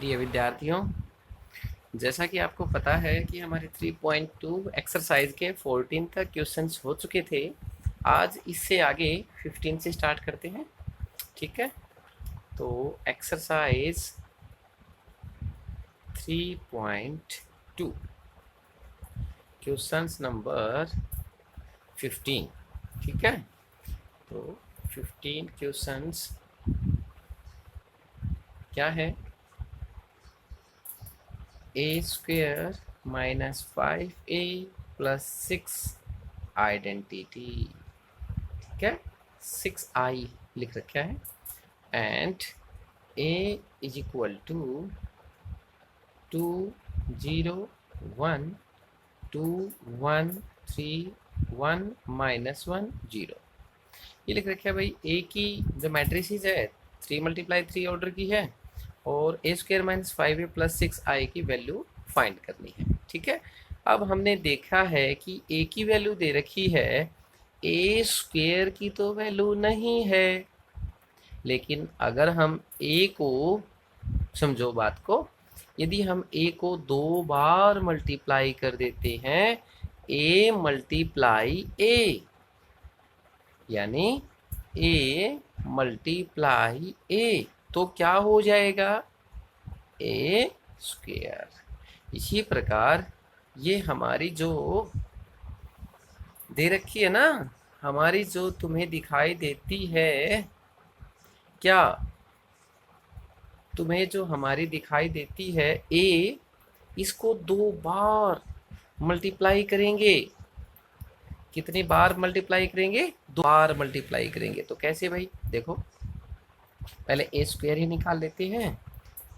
प्रिय विद्यार्थियों, जैसा कि आपको पता है कि हमारे 3.2 एक्सरसाइज के 14 तक क्वेश्चंस हो चुके थे। आज इससे आगे 15 से स्टार्ट करते हैं। ठीक है, तो एक्सरसाइज 3.2 क्वेश्चंस नंबर 15। ठीक है, तो 15 क्वेश्चंस क्या है? A square minus 5a plus 6 identity. ठीक है, 6i लिख रखा है and a is equal to 2 0 1 2 1 3 1 minus 1 0 ये लिख रखा है भाई। a की जो मैट्रिसेस है 3 × 3 ऑर्डर की है और ए square minus 5a plus 6i की वैल्यू फाइंड करनी है। ठीक है, अब हमने देखा है कि a की वैल्यू दे रखी है, ए स्क्वेयर की तो वैल्यू नहीं है, लेकिन अगर हम a को, समझो बात को, यदि हम a को 2 बार मल्टीप्लाई कर देते हैं, a मल्टीप्लाई a, यानी a मल्टीप्लाई a, तो क्या हो जाएगा? a square. इसी प्रकार ये हमारी जो दे रखी है ना, हमारी जो तुम्हें दिखाई देती है, क्या तुम्हें जो हमारी दिखाई देती है a, इसको 2 बार मल्टीप्लाई करेंगे। कितनी बार मल्टीप्लाई करेंगे? 2 बार मल्टीप्लाई करेंगे। तो कैसे भाई? देखो, पहले ए स्क्वेयर ही निकाल लेते हैं।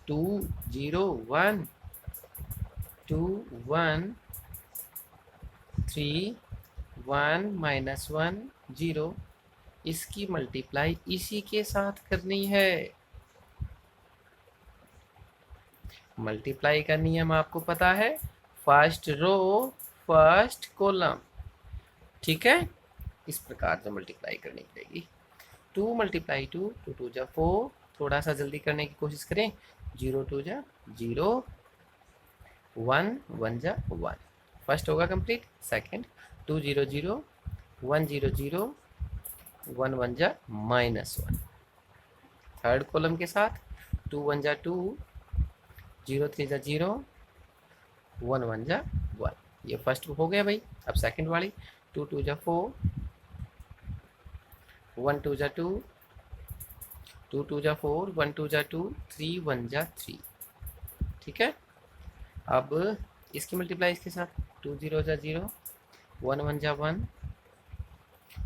2 0 1 2 1 3 1 माइनस 1 0, इसकी मल्टीप्लाई इसी के साथ करनी है। मल्टीप्लाई का नियम आपको पता है, फर्स्ट रो फर्स्ट कॉलम। ठीक है, इस प्रकार से मल्टीप्लाई करनी पड़ेगी। 2 × 2 2 2 जा 4, थोड़ा सा जल्दी करने की कोशिश करें। 0 2 जा 0, 1 1 जा 1, फर्स्ट होगा कंप्लीट। सेकंड 2 0 0 1 0 0 1 1 जा -1, थर्ड कॉलम के साथ 2 1 जा 2, 0 3 जा 0, 1 1 जा 1, ये फर्स्ट हो गया भाई। अब सेकंड वाली 2 2 जा 4, 1 2 जा 2, 2 2 जा 4, 1 2 जा 2, 3 1 जा 3। ठीक है, अब इसकी मल्टीप्लाई इसके साथ 2 0 जा 0, 1 1 जा 1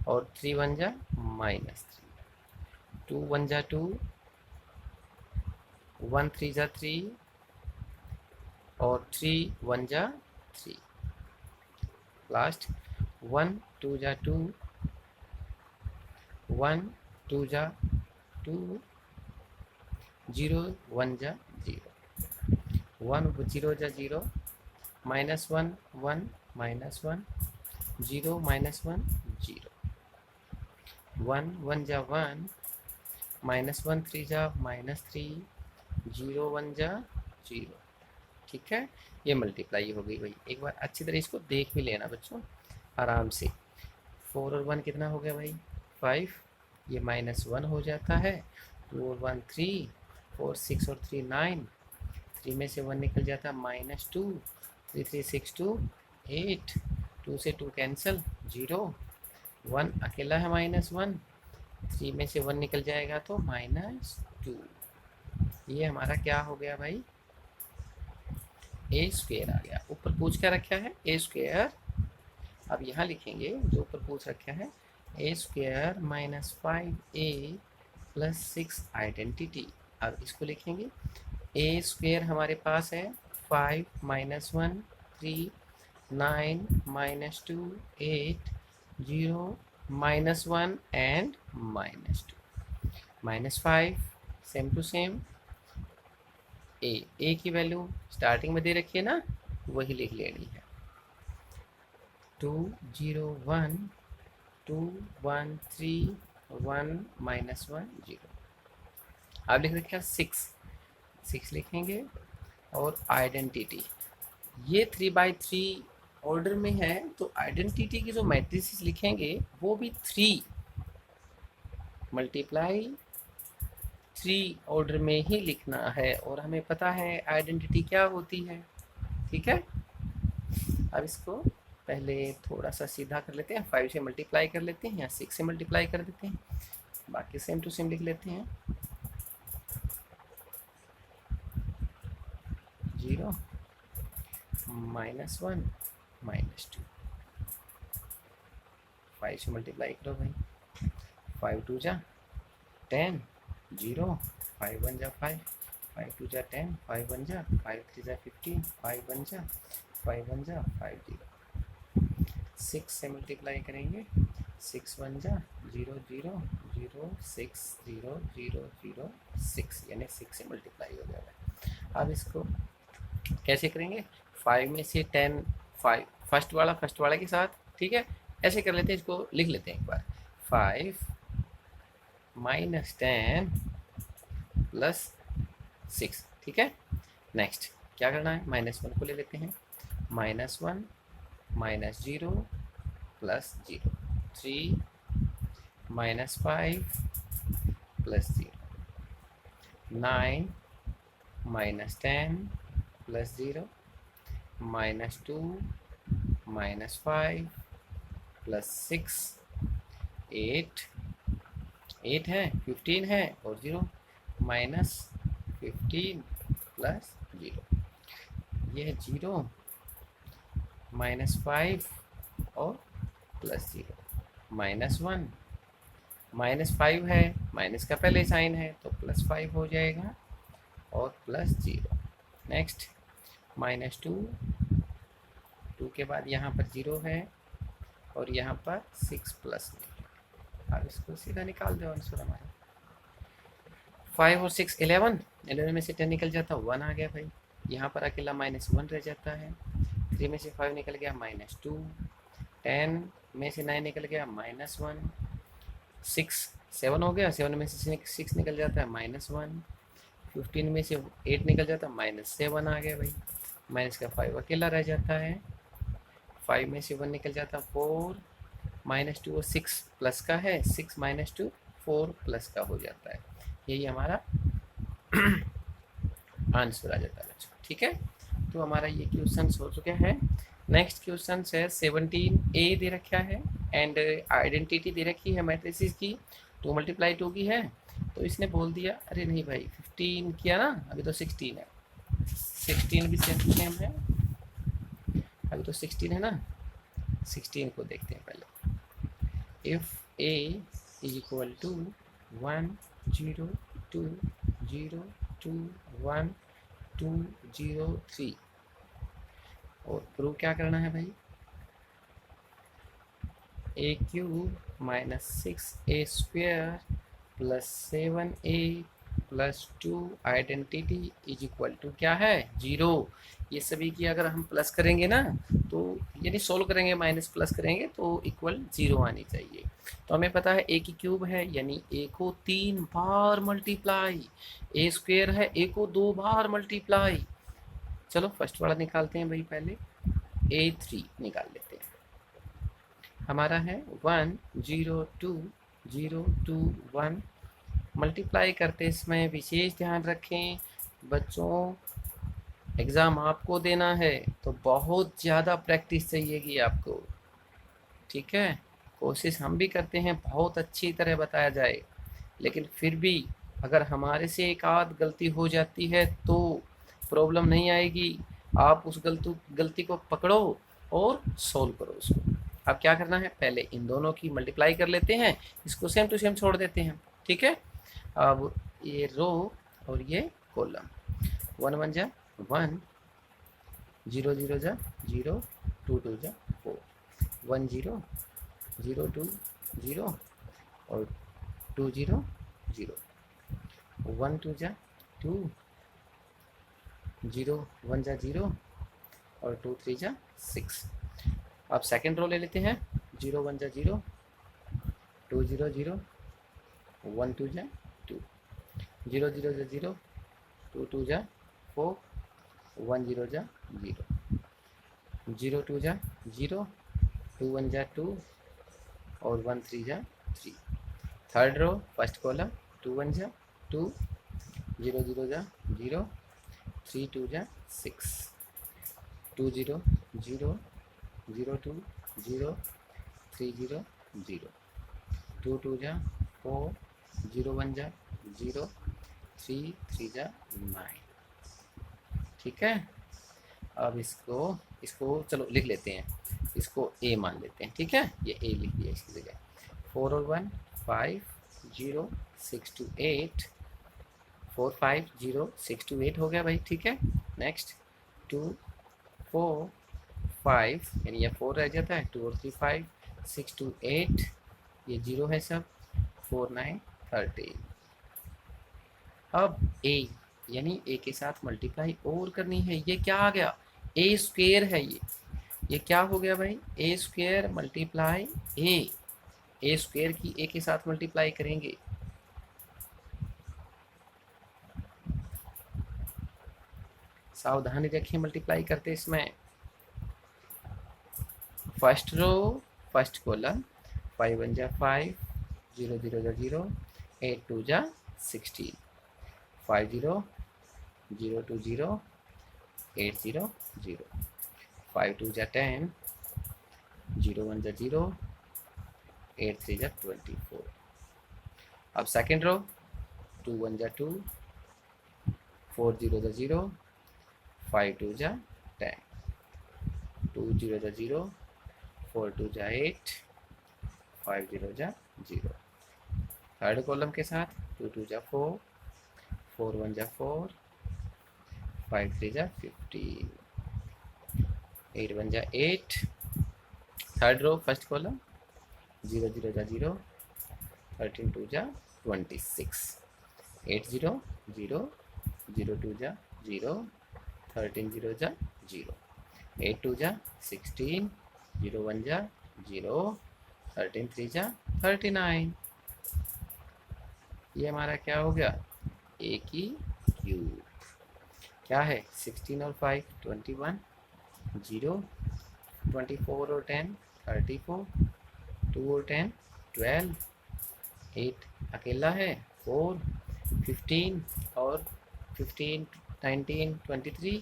और 3 1 जा -3, 2 1 जा 2, 1 3 जा 3 और 3 1 जा 3, लास्ट 1 2 जा 2, 1 2 जा 2, 0 1 जा 0, 1 0 जा 0, -1 1 -1 0 -1 0, 1 1 जा 1, -1 3 जा -3, 0 1 जा 0। ठीक है, ये मल्टीप्लाई हो गई भाई। एक बार अच्छी तरह इसको देख भी लेना बच्चों, आराम से। 4 और 1 कितना हो गया भाई? 5, ये -1 हो जाता है। 2 और 1 3, 4 6 और 3 9, 3 में से 1 निकल जाता है -2, 3 3 6 2 8, 2 से 2 कैंसिल, 0, 1 अकेला है -1, 3 में से 1 निकल जाएगा तो -2। ये हमारा क्या हो गया भाई? ए स्क्वेयर आ गया। ऊपर पूछ क्या रखा है? A square. अब यहाँ लिखेंगे जो ऊपर पूछ रखा है, A square minus 5a plus 6 identity. अब इसको लिखेंगे, ए स्क्वेयर हमारे पास है 5 -1 3 9 -2 8 0 -1 एंड -2, -5 सेम टू सेम। ए की वैल्यू स्टार्टिंग में दे रखी है ना, वही लिख लेनी है। 2 0 1 2 1 3 1 -1 0। अब लिख रखा है 6 6 लिखेंगे। और आइडेंटिटी ये 3/3 ऑर्डर में है, तो आइडेंटिटी की जो मैट्रिसेस लिखेंगे वो भी 3 मल्टीप्लाई 3 ऑर्डर में ही लिखना है। और हमें पता है आइडेंटिटी क्या होती है। ठीक है, अब इसको पहले थोड़ा सा सीधा कर लेते हैं, 5 से मल्टीप्लाई कर लेते हैं या 6 से मल्टीप्लाई कर देते हैं, बाकी सेम टू सेम लिख लेते हैं। 0 -1 -2, 5 से मल्टीप्लाई करो भाई, 5 2 जा 10, 0 5 1 जा 5, 5 2 जा 10, 5 1 जा 5 3 जा 15, 5 1 जा 5 1 जा 5 0। 6 से मल्टीप्लाई करेंगे, 6 1 जा 0 0 0 6 0 0 0 6, यानी 6 से मल्टीप्लाई हो जाएगा। अब इसको कैसे करेंगे, 5 में से 10, 5 फर्स्ट वाला के साथ, ठीक है, ऐसे कर लेते हैं, इसको लिख लेते हैं एक बार। 5 -10 + 6, ठीक है। नेक्स्ट क्या करना है, -1 को ले लेते हैं, -1 -0 + 0, 3 -5 + 0, 9 -10 + 0, -2 -5 + 6, 8 है, 15 है और 0, -15 + 0, ये है 0 -5 और +0, -1 -5 है, माइनस का पहले साइन है तो +5 हो जाएगा और +0। नेक्स्ट -2 के बाद यहाँ पर 0 है और यहाँ पर 6 प्लस में। अब इसको सीधा निकाल दो आंसर हमारा। 5 और 6 11, 11 में से 10 निकल जाता, 1 आ गया भाई। यहाँ पर अकेला -1 रह जाता है। 3 में से 5 निकल गया, -2, 10 में से 9 निकल गया, -1, 6 7 हो गया, 7 में से 6 निकल जाता है, -1, 15 में से 8 निकल जाता है, -7 आ गया भाई। माइनस का 5 अकेला रह जाता है, 5 में से 1 निकल जाता, 4, -2 और 6 प्लस का है, 6 -2 4 प्लस का हो जाता है। यही हमारा आंसर आ जाता है बच्चों, ठीक है। तो हमारा ये क्वेश्चन हो चुका है। नेक्स्ट क्वेश्चन है 17A दे रखा है एंड आइडेंटिटी दे रखी है मैट्रिसेस की, 2 × 2 की है। तो इसने बोल दिया, अरे नहीं भाई 15 किया ना, अभी तो 16 है, 16 भी सेम टू सेम है, अभी तो 16 है ना। 16 को देखते हैं पहले। इफ A = 1 0 2 0 2 1 2 0 3, और प्रूव क्या करना है भाई, A³ - 6A² + 7A + 2 आइडेंटिटी = क्या है, 0। ये सभी की अगर हम प्लस करेंगे ना, तो यानी सोल्व करेंगे, माइनस प्लस करेंगे तो इक्वल 0 आनी चाहिए। तो हमें पता है A³ है, यानी A को 3 बार मल्टीप्लाई, A² है, A को 2 बार मल्टीप्लाई। चलो फर्स्ट वाला निकालते हैं भाई, पहले A3 निकाल लेते हैं। हमारा है 1 0 2 0 2 1। मल्टीप्लाई करते समय विशेष ध्यान रखें बच्चों, एग्ज़ाम आपको देना है तो बहुत ज़्यादा प्रैक्टिस चाहिएगी आपको, ठीक है। कोशिश हम भी करते हैं बहुत अच्छी तरह बताया जाए, लेकिन फिर भी अगर हमारे से एक आध गलती हो जाती है तो प्रॉब्लम नहीं आएगी। आप उस गलती को पकड़ो और सोल्व करो उसको। अब क्या करना है, पहले इन दोनों की मल्टीप्लाई कर लेते हैं, इसको सेम टू सेम छोड़ देते हैं, ठीक है। अब ये रो और ये कॉलम, 1 1 जा 1, 0 0 जा 0, 2 2 जा 4, 1 0 0 2 0 और 2 0 0, 1 2 जा 2, 0 1 जा 0 और 2 3 जा 6। अब सेकेंड रो ले लेते हैं, 0 1 जा 0, 2 0 0, 1 2 जा 2, 0 0 जा 0, 2 2 जा 4, 1 0 जा 0, 0 2 जा 0, 2 1 जा 2 और 1 3 जा 3। थर्ड रो फर्स्ट कॉलम 2 1 जा 2, 0 0 जा 0, 3 2 जा 6, 2 0 0, 0 2 0, 3 0 0, 2 2 जा 4, 0 1 जा 0, 3 3 जा 9। ठीक है, अब इसको इसको चलो लिख लेते हैं, इसको ए मान लेते हैं। ठीक है, ये ए लिख दिया इसकी जगह। 4 और 1 5 0 6 2 8, 4 5 0 6 2 8 हो गया भाई। ठीक है, नेक्स्ट 2 4 5, यानी ये 4 रह जाता है, 2 और 3 5, 6 2 8, ये 0 है सब, 4 9 13। अब ए यानी ए के साथ मल्टीप्लाई और करनी है। ये क्या आ गया, ए स्क्वेयर है ये क्या हो गया भाई, ए स्क्वेयर मल्टीप्लाई ए स्क्वेयर की ए के साथ मल्टीप्लाई करेंगे। सावधानी रखिए मल्टीप्लाई करते इसमें। फर्स्ट रो फर्स्ट कॉलम 5 1 जा 5, 0 0 जा 0, 8 2 जा 16, 5 0 0 2 0, 8 0 0, 5 2 जा 10, 0 1 जा 0, 8 3 जा 24। अब सेकेंड रो 2 1 जा 2, 4 0 जा 0, 5 2 जा 10, 2 0 जा 0, 4 2 जा 8, 5 0 जा 0। थर्ड कॉलम के साथ 2 2 जा 4, 4 1 जा 4, 5 3 जा 15, 8 1 जा 8। थर्ड रो फर्स्ट कॉलम 0 0 जा 0, 13 2 जा 26, 8 0 0, 0 2 जा 0, 13 0 जा 0, 8 2 जा 16, 0 1 जा 0, 13 3 जा 39। ये हमारा क्या हो गया, ए की क्यूब। क्या है, 16 और 5 21, 0 24 और 10 34, 2 और 10 12, 8 अकेला है 4, 15 और 15 19 23।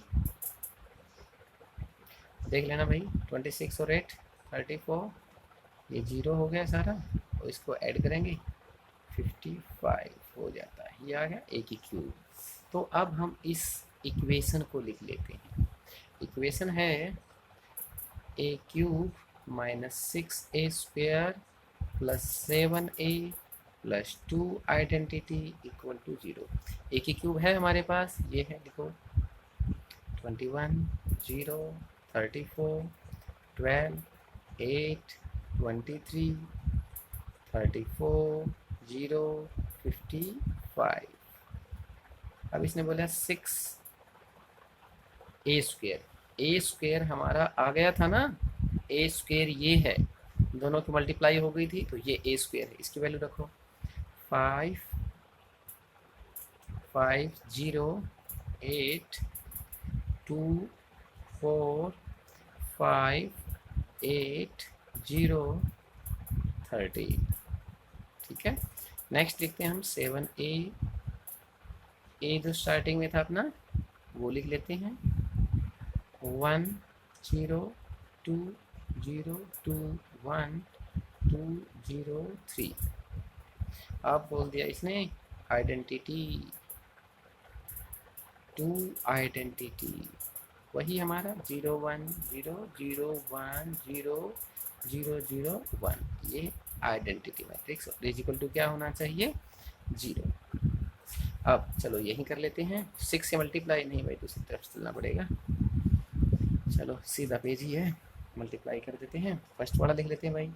देख लेना भाई, 26 और 8 34, ये 0 हो गया सारा, और इसको ऐड करेंगे 55 हो जाता है। ये आ गया ए की क्यूब। तो अब हम इस इक्वेशन को लिख लेते हैं। इक्वेशन है A cube minus 6a square plus 7a plus 2 identity equal to 0। A की क्यूब है हमारे पास, ये है देखो 21 0 34 12 8 23 34 0 55। अब इसने बोला 6 ए स्क्वेयर हमारा आ गया था ना, ए स्क्वेयर ये है, दोनों की मल्टीप्लाई हो गई थी तो ये ए स्क्वेयर है, इसकी वैल्यू रखो 5 5 0 8 2 4 5 8 0 13। ठीक है, नेक्स्ट लिखते हैं हम 7a, ए जो स्टार्टिंग में था अपना वो लिख लेते हैं 1 0 2 0 2 1 2 0 3। अब बोल दिया इसने आइडेंटिटी 2 आइडेंटिटी, वही हमारा 0 1 0 0 1 0 0 0 1, ये आइडेंटिटी मैट्रिक्स और इक्वल टू क्या होना चाहिए 0। अब चलो यही कर लेते हैं, 6 से मल्टीप्लाई नहीं भाई, दूसरी तरफ चलना पड़ेगा। चलो सीधा पेज ही है, मल्टीप्लाई कर देते हैं। फर्स्ट वाला लिख लेते हैं भाई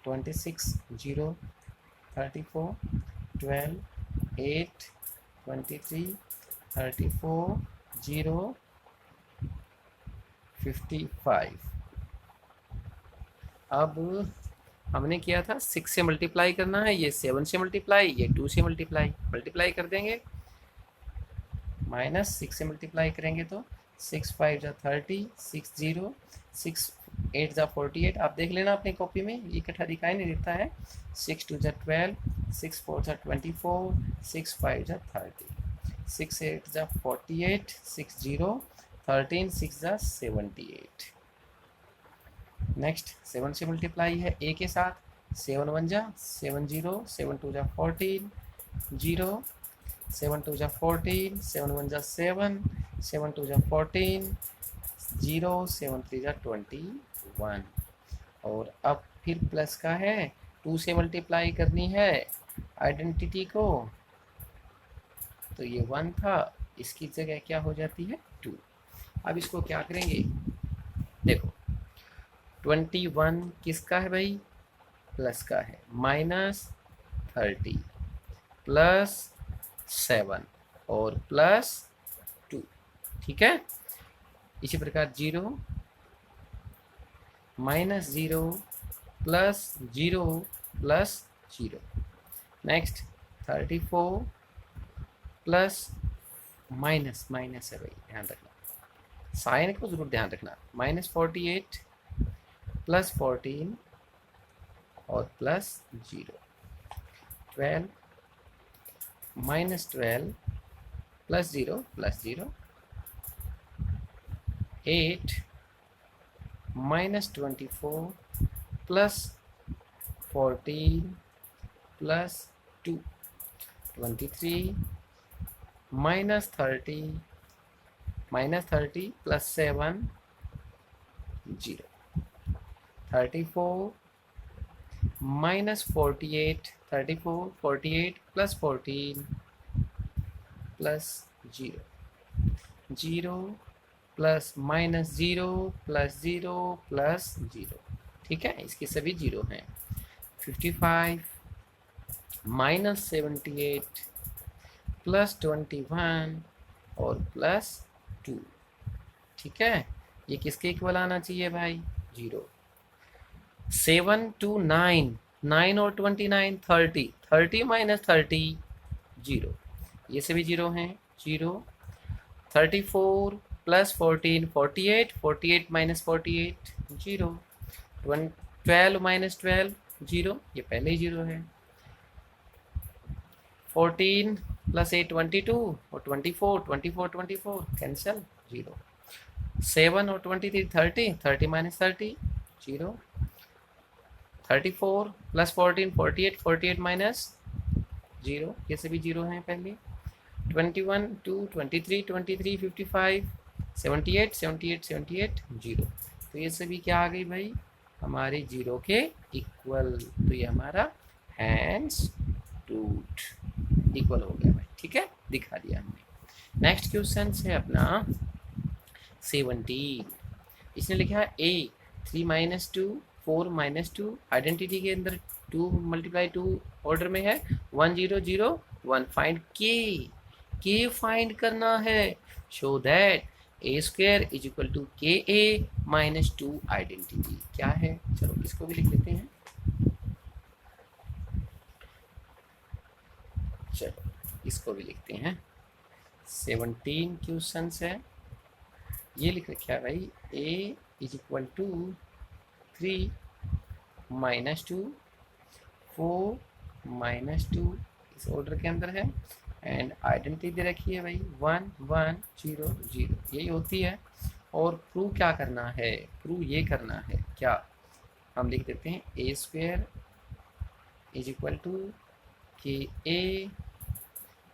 26 0 34 12 8 23 34 0 55। अब हमने किया था 6 से मल्टीप्लाई करना है, ये 7 से मल्टीप्लाई, ये 2 से मल्टीप्लाई कर देंगे। माइनस 6 से मल्टीप्लाई करेंगे तो 6 5 जा 30, 6 0, 6 8 जा 48। आप देख लेना अपनी कॉपी में, ये इकट्ठा दिखाई नहीं देता है। 6 2 जा 12, 6 4 जा 24, 6 5 जा 30, 6 8 जा 48, 6 0 13, 6 जा 78। नेक्स्ट 7 से मल्टीप्लाई है ए के साथ, 7 1 जा 7 0, 7 2 जा 14, 0, 7 2 जा 14, 7 1 जा 7, 7 2 जा 14, 0, 7 3 जा 21। और अब फिर प्लस का है, 2 से मल्टीप्लाई करनी है आइडेंटिटी को, तो ये 1 था, इसकी जगह क्या हो जाती है 2। अब इसको क्या करेंगे, देखो 21 किसका है भाई, प्लस का है, माइनस 30 प्लस 7 और प्लस 2, ठीक है। इसी प्रकार 0 minus 0 plus 0 plus 0। Next 34 plus minus minus है भाई, ध्यान रखना, साइन को जरूर ध्यान रखना, माइनस 48 प्लस 14 और plus 0, 12 minus 12 plus 0 plus 0, 8 minus 24 plus 14 plus 2, 23 minus 30 plus 7, 0, 34 minus 48, 34 48 plus 14 plus 0, 0 plus minus 0 plus 0 plus 0, ठीक है, इसके सभी 0 हैं। 55 माइनस 78 प्लस 21 और प्लस 2, ठीक है, ये किसके इक्वल आना चाहिए भाई, 0। 7 to 9, 9 और 29 30, 30 माइनस 30 0, ये सभी 0 हैं, 0। 34 प्लस 14 48, 48 माइनस 48 0, 12 माइनस 12 0, ये पहले ही 0 है। 14 प्लस 8 22 और 24 कैंसिल 0, 7 और 23 30, 30 माइनस 30 0, 34 प्लस 14 48, 48 माइनस 0, ये सभी 0 हैं पहले। 21 2 23 23 55 78 78 78 0, तो ये सभी क्या आ गई भाई, हमारे 0 के इक्वल, तो ये हमारा हैंड्स टूट इक्वल हो गया भाई, ठीक है, दिखा दिया हमने। नेक्स्ट क्वेश्चन है अपना 17, इसने लिखा है ए 3 माइनस 2 4 माइनस 2, आइडेंटिटी के अंदर 2 मल्टीप्लाई 2 ऑर्डर में है, 1 0 0 1, फाइंड के फाइंड करना है, show that a square is equal to k a minus 2 identity क्या है, चलो इसको भी लिख लेते हैं। चलो इसको भी लिखते हैं। 17 क्वेश्चन है, ये लिख रखा है भाई, A is equal to 3 minus 2 4 minus 2, इस ऑर्डर के अंदर है, एंड आइडेंटिटी दे रखी है भाई 1 1 0 0, यही होती है। और प्रूव क्या करना है, प्रूव ये करना है क्या, हम लिख देते हैं ए square is equal to k a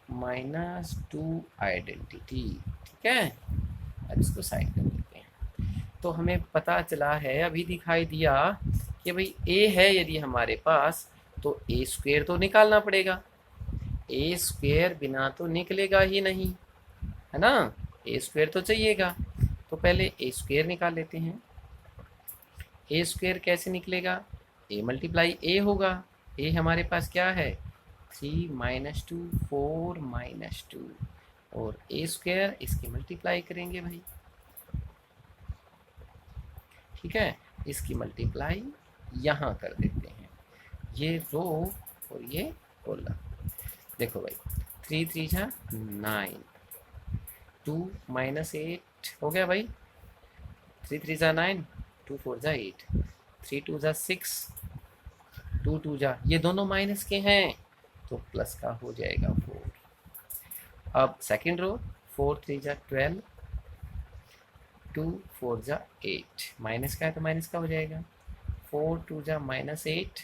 minus 2 identity, ठीक है। अब इसको साइड कर देते हैं। तो हमें पता चला है, अभी दिखाई दिया कि भाई ए है यदि हमारे पास, तो ए स्क्वायर तो निकालना पड़ेगा, ए स्क्वायर बिना तो निकलेगा ही नहीं, है ना, ए स्क्वायर तो चाहिएगा। तो पहले ए स्क्वायर निकाल लेते हैं। ए स्क्वायर कैसे निकलेगा, ए मल्टीप्लाई ए होगा, ए हमारे पास क्या है 3 माइनस 2 4 माइनस 2, और ए स्क्वायर इसकी मल्टीप्लाई करेंगे भाई, ठीक है, इसकी मल्टीप्लाई यहाँ कर देते हैं, ये रो और ये कॉलम। देखो भाई 3 3 जा 9, 2 माइनस 8 हो गया भाई, 3 3 जा 9, 2 4 जा 8, 3 2 जा 6, 2 2 जा, ये दोनों माइनस के हैं तो प्लस का हो जाएगा 4। अब सेकंड रो, 4 3 जा 12, 2 4 जा 8, माइनस का है तो माइनस का हो जाएगा, 4 2 जा माइनस 8,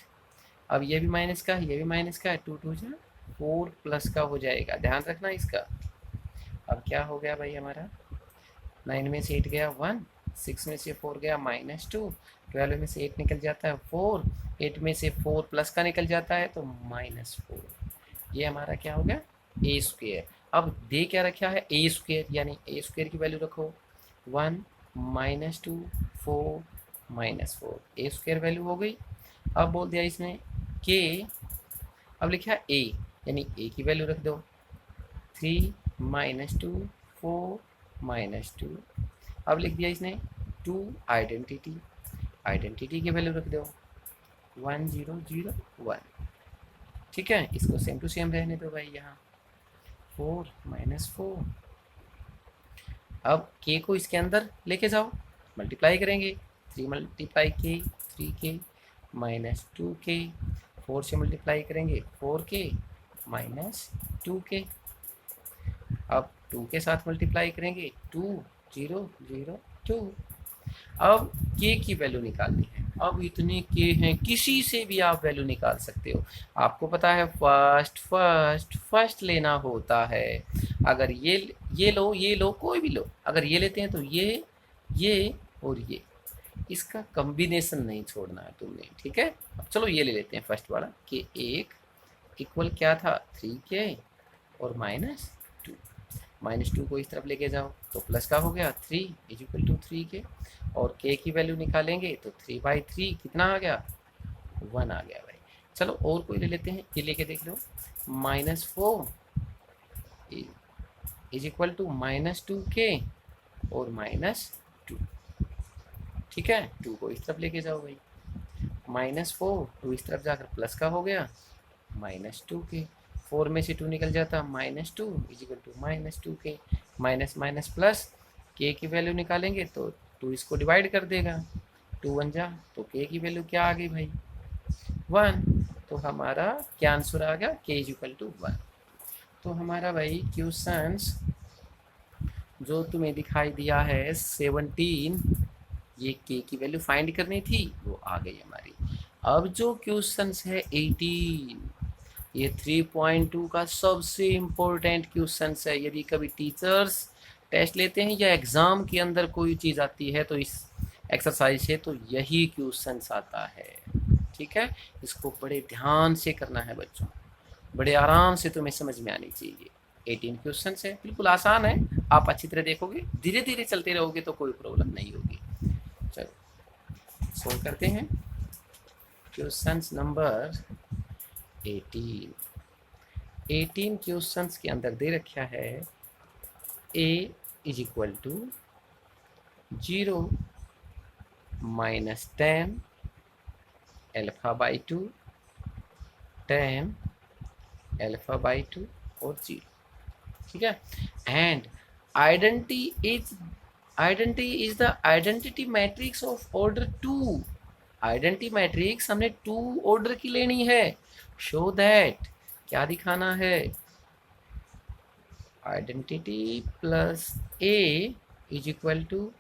अब ये भी माइनस का है, ये भी माइनस का है, 2 2 जा 4 प्लस का हो जाएगा, ध्यान रखना इसका। अब क्या हो गया भाई हमारा, 9 में से 8 गया 1, 6 में से 4 गया -2, 12 में से 8 निकल जाता है 4, 8 में से 4 प्लस का निकल जाता है तो -4, ये हमारा क्या हो गया ए स्क्वेयर। अब दे क्या रखा है ए स्क्वेयर, यानी ए स्क्वेयर की वैल्यू रखो 1 -2 4 -4, ए स्क्वेयर वैल्यू हो गई। अब बोल दिया इसमें के, अब लिखा ए, यानी ए की वैल्यू रख दो 3 -2 4 -2, अब लिख दिया इसने 2 आइडेंटिटी, आइडेंटिटी की वैल्यू रख दो 1 0 0 1, ठीक है, इसको सेम टू सेम रहने दो भाई, यहाँ 4 -4, अब के को इसके अंदर लेके जाओ, मल्टीप्लाई करेंगे, 3 मल्टीप्लाई के 3 के -2 के, 4 से मल्टीप्लाई करेंगे 4 के -2 के, अब 2 के साथ मल्टीप्लाई करेंगे 2 0 0 2, अब के की वैल्यू निकालनी है। अब इतने के हैं, किसी से भी आप वैल्यू निकाल सकते हो, आपको पता है फर्स्ट फर्स्ट फर्स्ट लेना होता है। अगर ये लो, ये लो, कोई भी लो, अगर ये लेते हैं तो ये और ये, इसका कॉम्बिनेशन नहीं छोड़ना है तुमने, ठीक है। अब चलो ये ले लेते हैं फर्स्ट वाला, कि 1 इक्वल क्या था 3 के और -2, -2 को इस तरफ लेके जाओ तो प्लस का हो गया 3 = 3 के, और के की वैल्यू निकालेंगे तो 3/3 कितना आ गया 1 आ गया भाई। चलो और कोई ले लेते हैं, ये लेके देख लो, -4 = -2 के और -2, ठीक है, 2 को इस तरफ लेके जाओ भाई, -4 2 इस तरफ जाकर प्लस का हो गया -2 के, 4 में से 2 निकल जाता -2 = -2 के, माइनस माइनस प्लस, के की वैल्यू निकालेंगे तो 2 इसको डिवाइड कर देगा, 2 1 जा, तो के की वैल्यू क्या आ गई भाई 1, तो हमारा क्या आंसर आ गया के = 1। तो हमारा भाई क्वेश्चंस जो तुम्हें दिखाई दिया है 17, ये के की वैल्यू फाइंड करनी थी, वो आ गई हमारी। अब जो क्वेश्चंस है 18, ये 3.2 का सबसे इम्पोर्टेंट क्वेश्चंस है। यदि कभी टीचर्स टेस्ट लेते हैं या एग्ज़ाम के अंदर कोई चीज़ आती है तो इस एक्सरसाइज से तो यही क्वेश्चंस आता है, ठीक है। इसको बड़े ध्यान से करना है बच्चों, बड़े आराम से तुम्हें समझ में आनी चाहिए। 18 क्वेश्चन है, बिल्कुल आसान है, आप अच्छी तरह देखोगे, धीरे धीरे चलते रहोगे तो कोई प्रॉब्लम नहीं होगी। चलो सोल्व करते हैं क्वेश्चन नंबर 18। 18 क्वेश्चंस के अंदर दे रखा है a = 0 -10 α/2 10 α/2 और 0, ठीक है। And identity is the identity matrix of order 2, identity matrix हमने 2 ऑर्डर की लेनी है। शो दैट, क्या दिखाना है, identity plus a =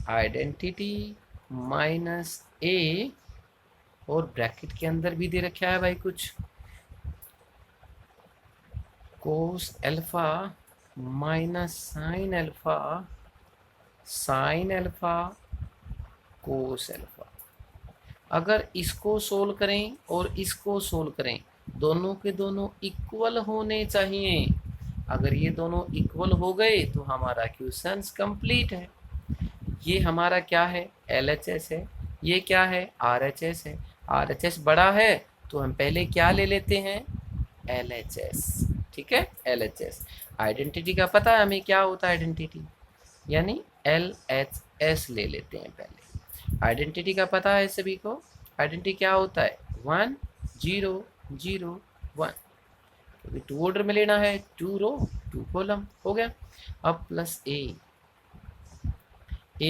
identity minus a, और ब्रैकेट के अंदर भी दे रखा है भाई कुछ cos alpha minus sine alpha cos alpha. अगर इसको सोल्व करें और इसको सोल्व करें, दोनों के दोनों इक्वल होने चाहिए। अगर ये दोनों इक्वल हो गए तो हमारा क्वेश्चन कंप्लीट है। ये हमारा क्या है LHS है, ये क्या है RHS है। RHS बड़ा है तो हम पहले क्या ले लेते हैं LHS, ठीक है। LHS आइडेंटिटी का पता है हमें क्या होता है आइडेंटिटी, यानी LHS ले लेते हैं पहले। आइडेंटिटी का पता है सभी को, आइडेंटिटी क्या होता है 1 0 0 1, क्योंकि 2 ऑर्डर में लेना है, 2 रो 2 कॉलम हो गया। अब प्लस ए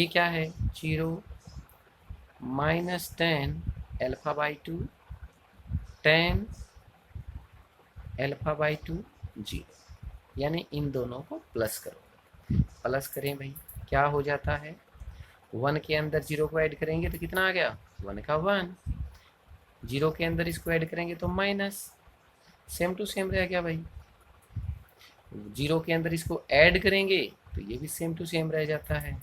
क्या है 0 minus 10 alpha by 2 10 alpha by 2 0, यानी इन दोनों को प्लस करो। प्लस करें भाई, क्या हो जाता है 1 के अंदर 0 को ऐड करेंगे तो कितना आ गया 1 का 1, 0 के अंदर इसको ऐड करेंगे तो माइनस, सेम टू सेम रह गया भाई। 0 के अंदर इसको ऐड करेंगे तो ये भी सेम टू सेम रह जाता है,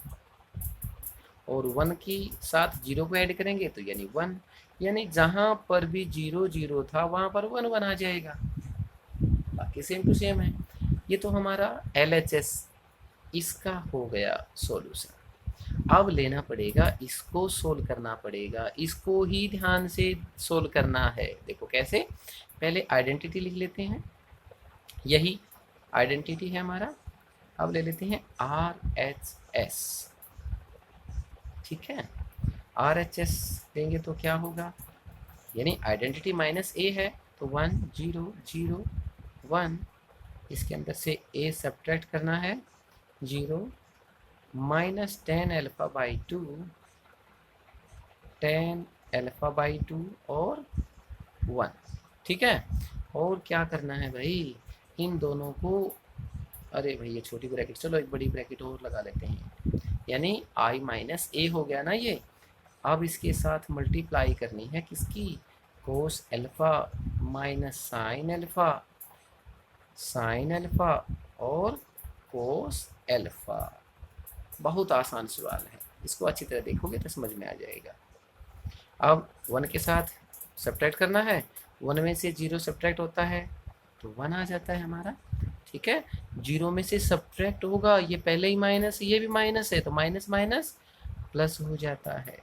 और 1 के साथ 0 को ऐड करेंगे तो यानी 1, यानी जहां पर भी 0 0 था वहां पर 1 1 आ जाएगा, बाकी सेम टू सेम है। ये तो हमारा LHS इसका हो गया सॉल्यूशन। अब लेना पड़ेगा, इसको सोल्व करना पड़ेगा, इसको ही ध्यान से सोल्व करना है। देखो कैसे, पहले आइडेंटिटी लिख लेते हैं, यही आइडेंटिटी है हमारा। अब ले लेते हैं RHS, ठीक है। RHS लेंगे तो क्या होगा, यानी आइडेंटिटी माइनस ए है तो 1 0 0 1, इसके अंदर से ए सब्ट्रैक्ट करना है 0 minus 10 alpha by 2 10 alpha by 2 और 1, ठीक है। और क्या करना है भाई, इन दोनों को, अरे भाई ये छोटी ब्रैकेट, चलो एक बड़ी ब्रैकेट और लगा लेते हैं, यानी i माइनस ए हो गया ना ये। अब इसके साथ मल्टीप्लाई करनी है किसकी, cos alpha minus sine alpha और कोस अल्फा। बहुत आसान सवाल है, इसको अच्छी तरह देखोगे तो समझ में आ जाएगा। अब 1 के साथ सब्ट्रैक्ट करना है, 1 में से 0 सब्ट्रैक्ट होता है तो 1 आ जाता है हमारा, ठीक है। 0 में से सब्ट्रैक्ट होगा, ये पहले ही माइनस, ये भी माइनस है तो माइनस माइनस प्लस हो जाता है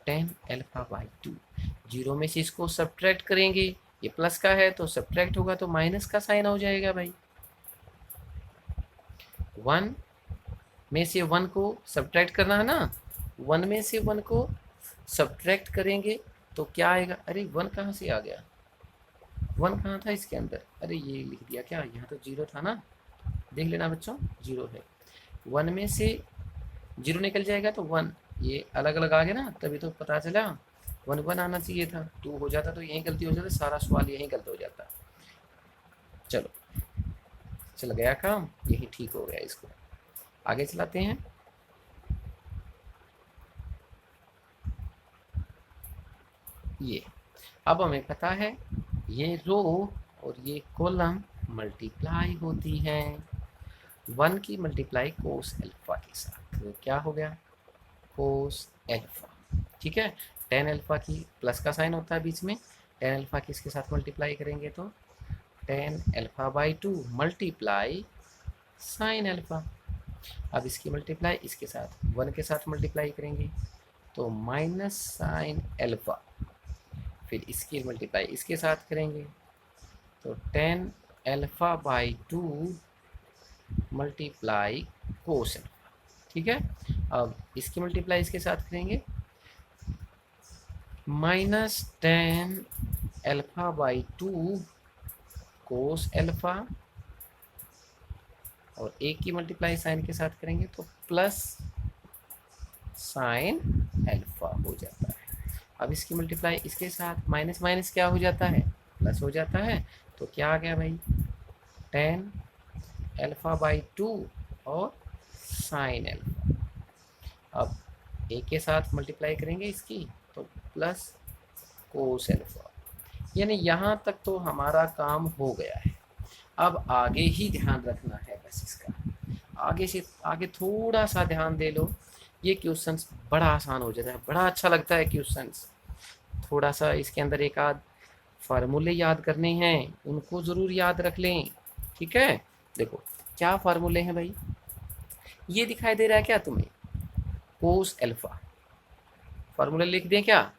10 अल्फा बाई 2। 0 में से इसको सब्ट्रैक्ट करेंगे, ये प्लस का है तो सब्ट्रैक्ट होगा तो माइनस का साइन हो जाएगा भाई। 1 में से 1 को सब्ट्रैक्ट करना है ना, 1 में से 1 को सब्ट्रैक्ट करेंगे तो क्या आएगा, अरे 1 कहाँ से आ गया, 1 कहाँ था इसके अंदर, अरे ये लिख दिया क्या, यहाँ तो 0 था ना, देख लेना बच्चों 0 है। 1 में से 0 निकल जाएगा तो 1, ये अलग अलग आ गया ना, तभी तो पता चला 1 1 आना चाहिए था, 2 हो जाता तो यही गलती हो जाता, सारा सवाल यही गलत हो जाता। चलो चल गया काम, यही ठीक हो गया, इसको आगे चलाते हैं। ये अब हमें पता है ये रो और ये कॉलम मल्टीप्लाई होती हैं, 1 की मल्टीप्लाई कोस अल्फा के साथ, तो क्या हो गया कोस अल्फा, ठीक है। 10 अल्फा की प्लस का साइन होता है बीच में, 10 अल्फा की इसके साथ मल्टीप्लाई करेंगे तो 10 alpha by 2 multiply sine alpha. अब इसकी मल्टीप्लाई इसके साथ 1 के साथ मल्टीप्लाई करेंगे तो माइनस साइन अल्फा, फिर इसकी मल्टीप्लाई इसके साथ करेंगे तो 10 alpha by 2 multiply cos alpha, ठीक है। अब इसकी मल्टीप्लाई इसके साथ करेंगे minus 10 alpha by 2 cos alpha, और एक की मल्टीप्लाई साइन के साथ करेंगे तो प्लस साइन अल्फा हो जाता है। अब इसकी मल्टीप्लाई इसके साथ माइनस माइनस क्या हो जाता है, प्लस हो जाता है, तो क्या आ गया भाई 10 अल्फा बाई 2 और साइन अल्फा। अब एक के साथ मल्टीप्लाई करेंगे इसकी तो प्लस कोस अल्फा, यानी यहाँ तक तो हमारा काम हो गया है। अब आगे ही ध्यान रखना है बस इसका, आगे से आगे थोड़ा सा ध्यान दे लो, ये क्वेश्चंस बड़ा आसान हो जाता है, बड़ा अच्छा लगता है क्वेश्चंस। थोड़ा सा इसके अंदर एक आध फार्मूले याद करने हैं, उनको ज़रूर याद रख लें, ठीक है। देखो क्या फार्मूले हैं भाई, ये दिखाई दे रहा है क्या तुम्हें, कोस अल्फा, फार्मूला लिख दें क्या,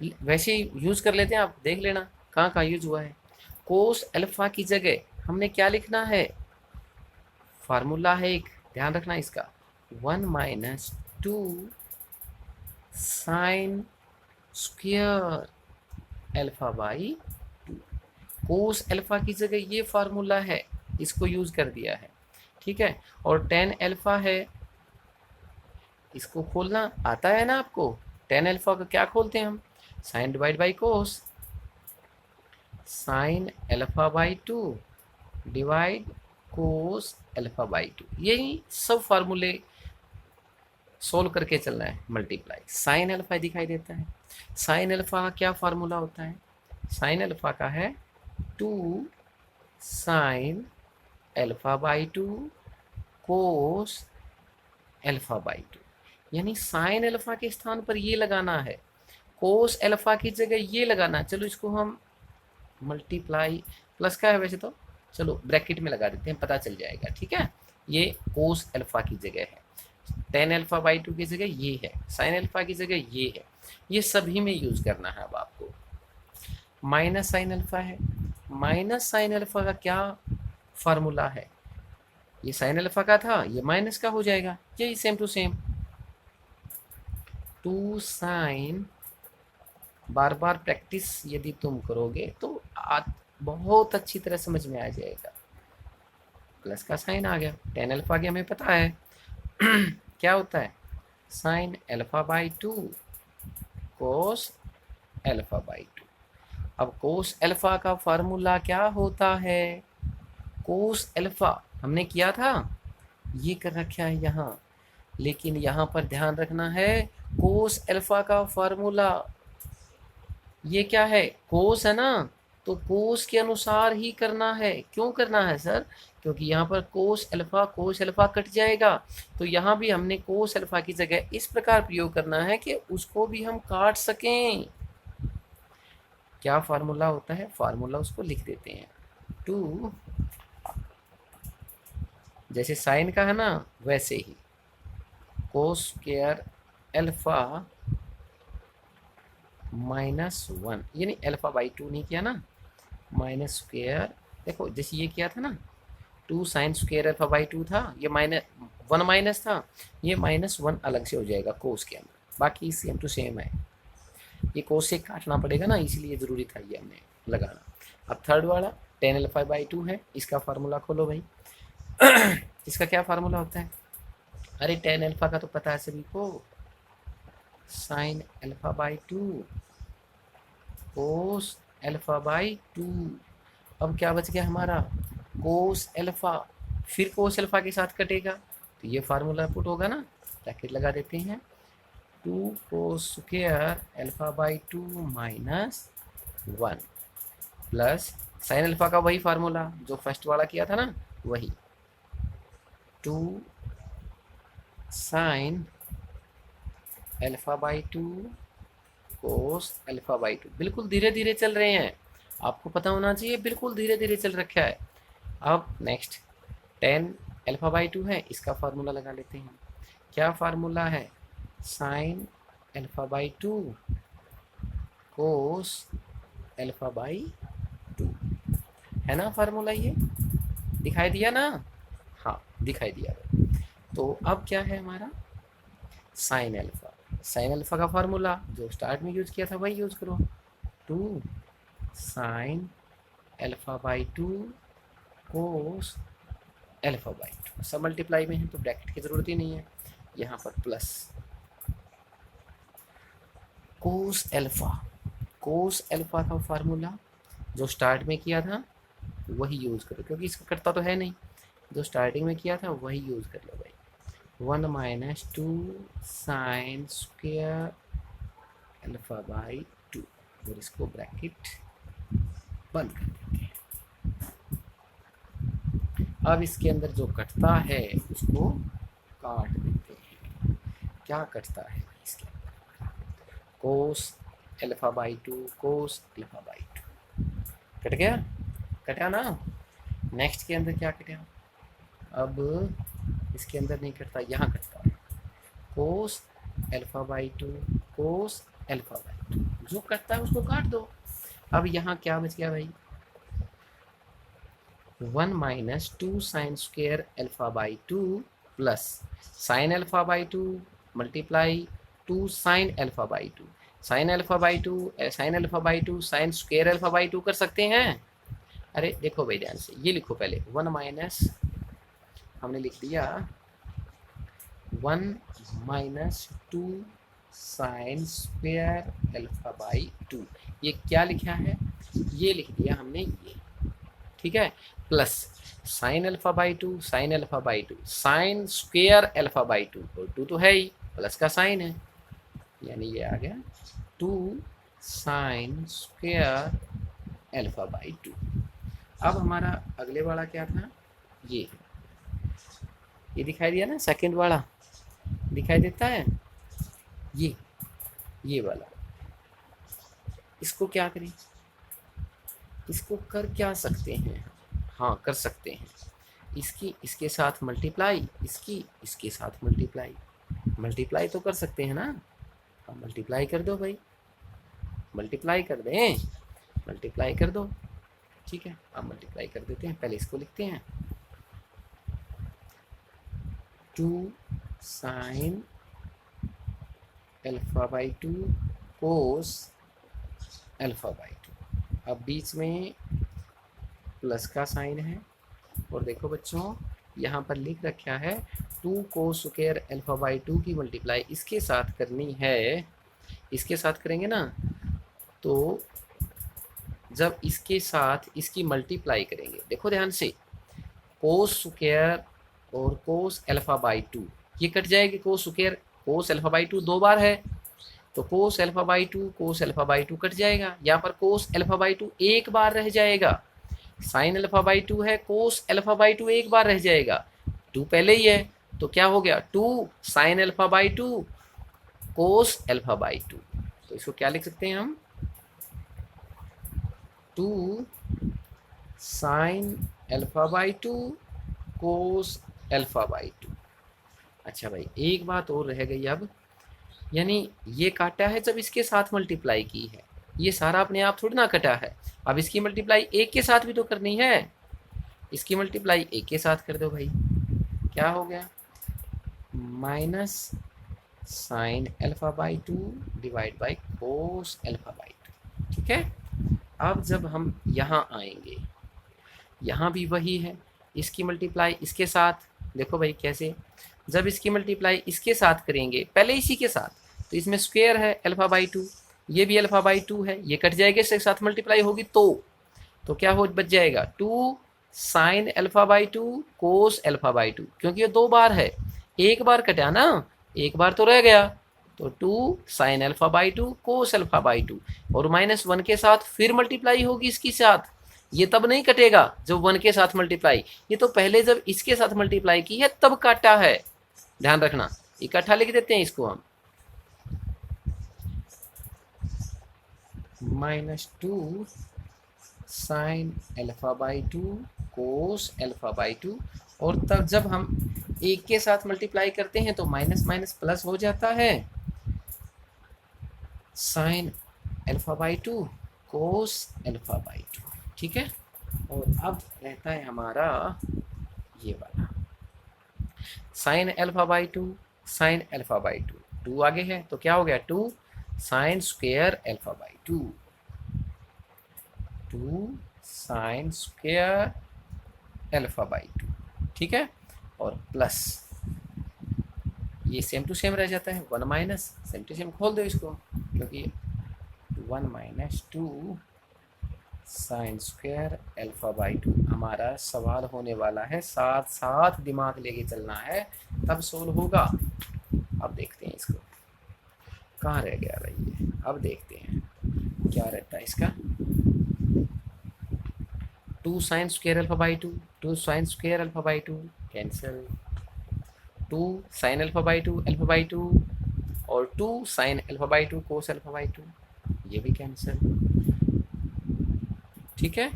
वैसे ही यूज़ कर लेते हैं, आप देख लेना कहाँ कहाँ यूज हुआ है। कोस अल्फा की जगह हमने क्या लिखना है, फार्मूला है एक, ध्यान रखना इसका, 1 minus 2 sign square alpha by 2। Cos alpha की जगह ये फार्मूला है, इसको यूज कर दिया है, ठीक है। और टेन अल्फा है, इसको खोलना आता है ना आपको। टेन अल्फा का क्या खोलते हैं हम, sine divide by cos, sine alpha by two divide cos alpha by two. यही सब फार्मूले सोल्व करके चलना है। मल्टीप्लाई साइन अल्फा दिखाई देता है, साइन अल्फा का क्या फार्मूला होता है, साइन अल्फा का है two sine alpha by two cos alpha by two. यानी साइन अल्फा के स्थान पर ये लगाना है, कोस अल्फा की जगह ये लगाना है। चलो इसको हम मल्टीप्लाई, प्लस का है वैसे तो, चलो ब्रैकेट में लगा देते हैं, पता चल जाएगा, ठीक है। ये कोस अल्फा की जगह है, टेन अल्फा बाई टू की जगह ये है, साइन अल्फा की जगह ये है। ये सभी में यूज करना है अब आपको। माइनस साइन अल्फा है, माइनस साइन अल्फा का क्या फार्मूला है, ये साइन अल्फा का था, ये माइनस का हो जाएगा, यही same to same. Two sine, बार बार प्रैक्टिस यदि तुम करोगे तो बहुत अच्छी तरह समझ में आ जाएगा। प्लस का साइन आ गया, टेन अल्फा की हमें पता है क्या होता है, sign alpha by two cos alpha by to. अब कोस अल्फा का फार्मूला क्या होता है, कोस अल्फा हमने किया था, ये कर रखा है यहाँ, लेकिन यहाँ पर ध्यान रखना है कोस अल्फा का फार्मूला ये क्या है, कोस है ना, तो कोस के अनुसार ही करना है। क्यों करना है सर, क्योंकि यहाँ पर कोस अल्फा कट जाएगा, तो यहाँ भी हमने कोस अल्फा की जगह इस प्रकार प्रयोग करना है कि उसको भी हम काट सकें। क्या फार्मूला होता है, फार्मूला उसको लिख देते हैं, टू, जैसे साइन का है ना वैसे ही cos square alpha minus one, यानी अल्फा बाई टू नहीं किया ना, माइनस स्क्वायर, देखो जैसे ये किया था ना, two sine square alpha by two था, ये माइनस वन माइनस था, ये माइनस वन अलग से हो जाएगा कोस के अंदर, बाकी सेम टू सेम है। ये कोस से काटना पड़ेगा ना, इसीलिए ज़रूरी था ये हमने लगाना। अब थर्ड वाला टेन अल्फा बाई टू है, इसका फार्मूला खोलो भाई इसका क्या फार्मूला होता है, अरे टेन अल्फा का तो पता है सभी को, sign alpha by two cos alpha by to. अब क्या बच गया हमारा, कोस अल्फा, फिर कोस अल्फा के साथ कटेगा, तो ये फार्मूला पुट होगा ना, ब्रैकेट लगा देते हैं, two cos square alpha by two minus one plus sine alpha का वही फार्मूला जो फर्स्ट वाला किया था ना, वही two sine alpha by two cos alpha by two. बिल्कुल धीरे धीरे चल रहे हैं, आपको पता होना चाहिए, बिल्कुल धीरे धीरे चल रखा है। अब next tan alpha by to है, इसका फार्मूला लगा लेते हैं। क्या फार्मूला है, sign alpha by two cos alpha by to, है ना फार्मूला, ये दिखाई दिया ना, हाँ दिखाई दिया। तो अब क्या है हमारा, साइन अल्फा, साइन अल्फा का फार्मूला जो स्टार्ट में यूज किया था वही यूज करो, two sine alpha by two cos alpha by two. सब मल्टीप्लाई में है तो ब्रैकेट की जरूरत ही नहीं है, यहाँ पर plus cos alpha, cos alpha का फार्मूला जो स्टार्ट में किया था वही यूज करो, क्योंकि इसका करता तो है नहीं, जो स्टार्टिंग में किया था वही यूज कर लो भाई, one minus two sine square alpha by to, और इसको ब्रैकेट बंद कर देते हैं। अब इसके अंदर जो कटता है उसको काट देते हैं। क्या कटता है इसके अंदर, कोस alpha by two cos alpha by to, cut गया, कटा ना। नेक्स्ट के अंदर क्या कटा, अब इसके अंदर नहीं कटता, यहाँ कटता है, कोस alpha by two cos alpha by to, जो कटता है उसको काट दो। अब यहाँ क्या बच गया भाई, one minus two sine square alpha by two plus sine alpha by to multiply two sine alpha by to, sine alpha by to sine alpha by to sine square alpha by to कर सकते हैं, अरे देखो भाई ध्यान से, ये लिखो पहले 1 माइनस, हमने लिख दिया 1 minus 2 sign square alpha by 2। ये क्या लिखा है, ये लिख दिया हमने ये, ठीक है। Plus sine alpha by 2, sign alpha by 2, sign square alpha by 2, और 2 तो है ही, प्लस का साइन है, यानी ये आ गया 2 साइन स्क्वायर अल्फा बाई 2। अब हमारा अगले वाला क्या था, ये दिखाई दिया ना, सेकंड वाला दिखाई देता है, ये वाला। इसको क्या करें, इसको कर क्या सकते हैं, हाँ कर सकते हैं, इसकी इसके साथ मल्टीप्लाई, इसकी इसके साथ मल्टीप्लाई, मल्टीप्लाई तो कर सकते हैं ना, अब मल्टीप्लाई कर दो भाई, मल्टीप्लाई कर दें, मल्टीप्लाई कर दो, ठीक है। अब मल्टीप्लाई कर देते हैं, पहले इसको लिखते हैं 2 sign alpha by 2 cos alpha by 2। अब बीच में प्लस का साइन है, और देखो बच्चों यहाँ पर लिख रखा है 2 कोस स्क्वायर अल्फा बाई 2 की मल्टीप्लाई इसके साथ करनी है, इसके साथ करेंगे ना, तो जब इसके साथ इसकी मल्टीप्लाई करेंगे, देखो ध्यान से, कोस स्क्वायर और कोस अल्फा बाई 2 ये कट जाएगी, cos square cos alpha by 2 दो बार है, तो कोस alpha by 2 cos alpha by 2 cut जाएगा, यहाँ पर कोस अल्फा बाई 2 एक बार रह जाएगा, साइन अल्फा बाई 2 है, कोस अल्फा बाई 2 एक बार रह जाएगा, 2 पहले ही है, तो क्या हो गया 2 sign alpha by 2 cos alpha by 2। तो इसको क्या लिख सकते हैं हम, 2 sign alpha by 2 cos alpha by 2। अच्छा भाई एक बात और रह गई अब, यानी ये काटा है जब इसके साथ मल्टीप्लाई की है, ये सारा अपने आप थोड़ी ना कटा है, अब इसकी मल्टीप्लाई एक के साथ भी तो करनी है, इसकी मल्टीप्लाई एक के साथ कर दो भाई, क्या हो गया minus sign alpha by 2 divide by cos alpha by 2, ठीक है। अब जब हम यहाँ आएंगे, यहाँ भी वही है, इसकी मल्टीप्लाई इसके साथ, देखो भाई कैसे, जब इसकी मल्टीप्लाई इसके साथ करेंगे, पहले इसी के साथ, तो इसमें स्क्वायर है अल्फा बाई 2, ये भी अल्फा बाई 2 है, ये कट जाएगा, इसके साथ मल्टीप्लाई होगी तो क्या हो बच जाएगा 2 sign alpha by 2 cos alpha by 2, क्योंकि ये दो बार है, एक बार कटा ना, एक बार तो रह गया, तो 2 sign alpha by 2 cos alpha by 2, और -1 के साथ फिर मल्टीप्लाई होगी इसके साथ, ये तब नहीं कटेगा जब 1 के साथ मल्टीप्लाई, ये तो पहले जब इसके साथ मल्टीप्लाई की है तब काटा है, ध्यान रखना, इकट्ठा लिख देते हैं इसको हम, -2 sign alpha by 2 cos alpha by 2, और तब जब हम एक के साथ मल्टीप्लाई करते हैं तो माइनस माइनस प्लस हो जाता है, sign alpha by 2 cos alpha by 2, ठीक है। और अब रहता है हमारा ये वाला sign alpha by 2 sign alpha by 2, 2 आगे है तो क्या हो गया 2 sign square alpha by 2, 2 sign square alpha by 2, ठीक है। और प्लस ये सेम टू सेम रह जाता है, 1 माइनस सेम टू सेम खोल दो इसको, क्योंकि 1 minus 2 sign square alpha by 2 हमारा सवाल होने वाला है, साथ साथ दिमाग लेके चलना है तब सोल्व होगा। अब देखते हैं इसको, कहाँ रह गया भाई ये, अब देखते हैं क्या रहता है इसका, 2 sign square alpha by 2, 2 sign square alpha by 2 cancel, 2 sign alpha by 2 alpha by 2, और 2 sign alpha by 2 cos alpha by 2, ये भी कैंसिल, ठीक है।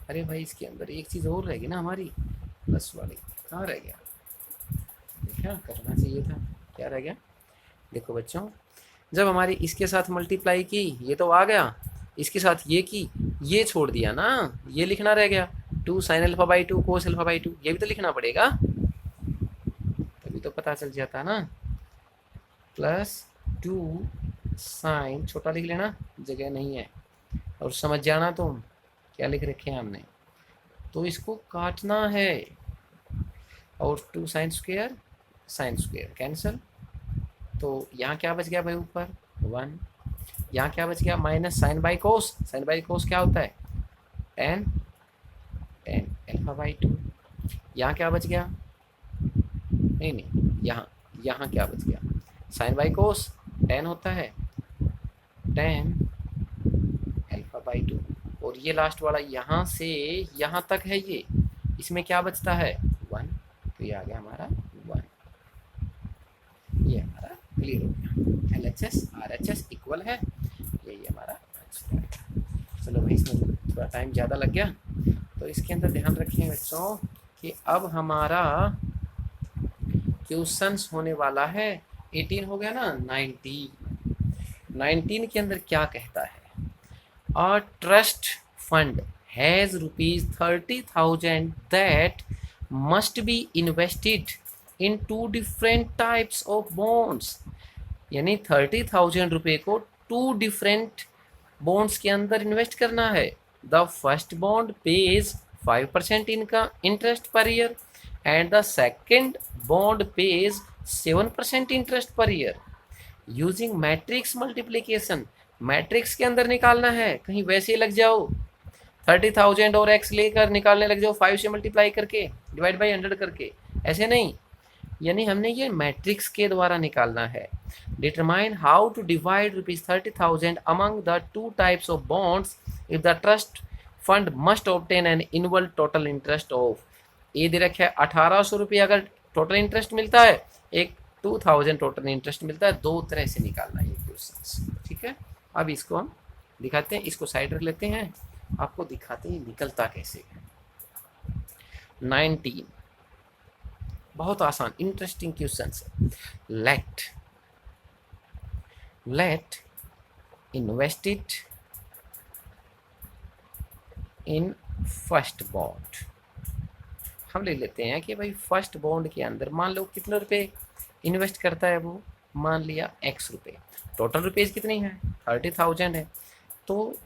अरे भाई इसके अंदर एक चीज़ और रहेगी ना हमारी, प्लस वाली, कहाँ रह गया, देखा करना चाहिए था, क्या रह गया, देखो बच्चों जब हमारी इसके साथ मल्टीप्लाई की ये तो आ गया, इसके साथ ये की, ये छोड़ दिया ना, ये लिखना रह गया 2 sign alpha by 2 cos alpha by 2, ये भी तो लिखना पड़ेगा, तभी तो पता चल जाता ना, प्लस 2 साइन, छोटा लिख लेना जगह नहीं है, और समझ जाना तुम क्या लिख रखे हैं हमने। तो इसको काटना है, और 2 साइन स्क्वेयर कैंसिल। तो यहाँ क्या बच गया भाई ऊपर 1, यहाँ क्या बच गया minus sine by cos. Sine by cos क्या होता है टेन, टेन अल्फा बाई 2। यहाँ क्या बच गया, नहीं नहीं, यहाँ यहाँ क्या बच गया, साइन बाई कोस टेन होता है, टेन अल्फा बाई 2। और ये लास्ट वाला यहाँ से यहाँ तक है, ये इसमें क्या बचता है 1, तो ये आ गया हमारा 1। ये हमारा क्लियर हो गया, LHS RHS इक्वल है, यही हमारा आंसर है। चलो भाई इसमें थोड़ा टाइम ज़्यादा लग गया, तो इसके अंदर ध्यान रखें बच्चों कि अब हमारा क्वेश्चंस होने वाला है 18 हो गया ना 19 के अंदर क्या कहता है, a trust fund has ₹30,000 that must be invested in 2 different types of bonds. यानी 30,000 रुपये को 2 डिफरेंट बॉन्ड्स के अंदर इन्वेस्ट करना है। द फर्स्ट बॉन्ड पेज 5% इनका interest per year and the second bond page 7% interest per year using matrix multiplication. Matrix के अंदर निकालना है, कहीं वैसे ही लग जाओ 30,000 और x लेकर निकालने लग जाओ 5 से मल्टीप्लाई करके डिवाइड बाई 100 करके, ऐसे नहीं। यानी हमने ये मैट्रिक्स के द्वारा निकालना है। Determine how to divide ₹30,000 among the 2 types of bonds if the trust fund must obtain an annual total interest of. ये दे रखा है 1,800 रुपये अगर टोटल इंटरेस्ट मिलता है, एक 2,000 टोटल इंटरेस्ट मिलता है। 2 तरह से निकालना है ये क्वेश्चन, ठीक है। अब इसको हम दिखाते हैं, इसको साइड रख लेते हैं, आपको दिखाते हैं निकलता कैसे है। 19 बहुत आसान इंटरेस्टिंग क्वेश्चन है। Let invested in first bond. हम ले लेते हैं कि भाई फर्स्ट बॉन्ड के अंदर मान लो कितने रुपए इन्वेस्ट करता है वो, मान लिया x रुपये। टोटल रुपीज़ कितनी है 30,000 है। तो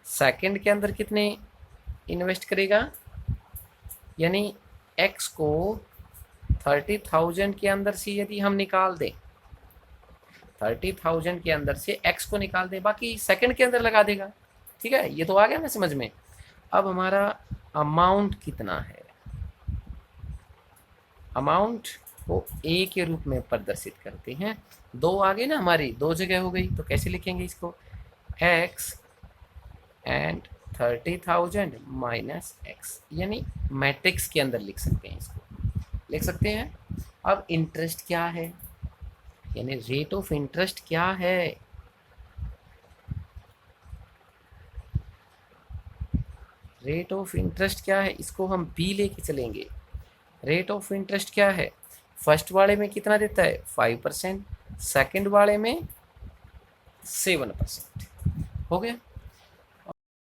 सेकंड के अंदर कितने इन्वेस्ट करेगा, यानी x को 30,000 के अंदर से यदि हम निकाल दें, 30,000 के अंदर से x को निकाल दें, बाकी सेकंड के अंदर लगा देगा, ठीक है। ये तो आ गया ना समझ में। अब हमारा अमाउंट कितना है, अमाउंट को a के रूप में प्रदर्शित करते हैं। 2 आ गई ना हमारी, 2 जगह हो गई, तो कैसे लिखेंगे इसको, x एंड 30,000 माइनस x, यानी मैट्रिक्स के अंदर लिख सकते हैं, इसको लिख सकते हैं। अब इंटरेस्ट क्या है, यानी रेट ऑफ इंटरेस्ट क्या है, रेट ऑफ इंटरेस्ट क्या है, इसको हम b लेके चलेंगे। रेट ऑफ इंटरेस्ट क्या है, फर्स्ट वाले में कितना देता है 5%, सेकंड वाले में 7%, हो गया।